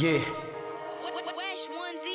Yeah.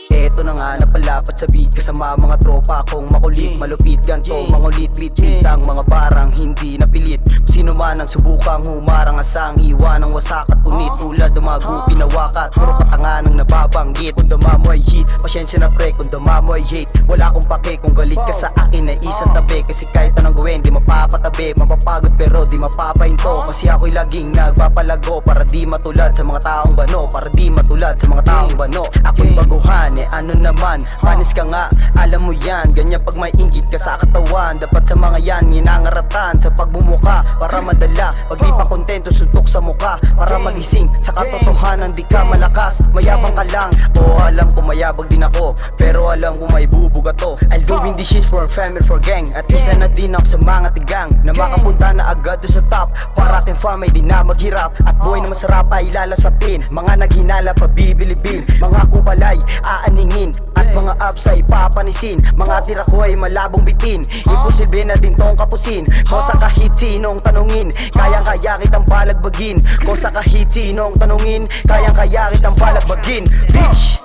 Eto na nga napalapat sa beat kasama mga tropa kong makulit, malupit, ganto, mangulit, bit ang mga barang hindi napilit. Sino man ang subukang humarang asang iwan ang wasak at punit tulad dumago pinawakat. Puro katanga nang nababanggit. Kung dama mo ay hit, pasyensya na pre. Kung dama mo ay hate, wala akong pake. Kung galit ka sa akin ay isang tabi. Kasi kahit anong gawin di mapapatabi. Mapapagod pero di mapapahinto. Kasi ako'y laging nagpapalago para di matulad sa mga taong bano. Para di matulad sa mga taong bano. Ako'y baguhan, ano naman, panis ka nga, alam mo yan. Ganyan pag may inggit ka sa katawan. Dapat sa mga yan, ginangaratan sa pagbumuka para madala. Pag di pa kontento, suntok sa muka para magising sa katotohanan. Di ka malakas, mayabang ka lang. Oo, alam ko mayabang din ako, pero alam ko may bubuga to. I'll doing this shit for family, for gang. At isa na din ako sa mga tigang na makapunta na agad to sa top. Para aking fam ay di na maghirap. At buhay na masarap ay lalasapin. Mga naghinala pa bibilibin, mga kupalay aaningin. At mga ups ay papanisin. Mga tira ko ay malabong bitin. Imposible na din tong kapusin. Ko sa kahit sinong tanungin, kayang-kaya kitang balagbagin. Ko sa kahit sinong tanungin, kayang-kaya kitang balagbagin. Bitch!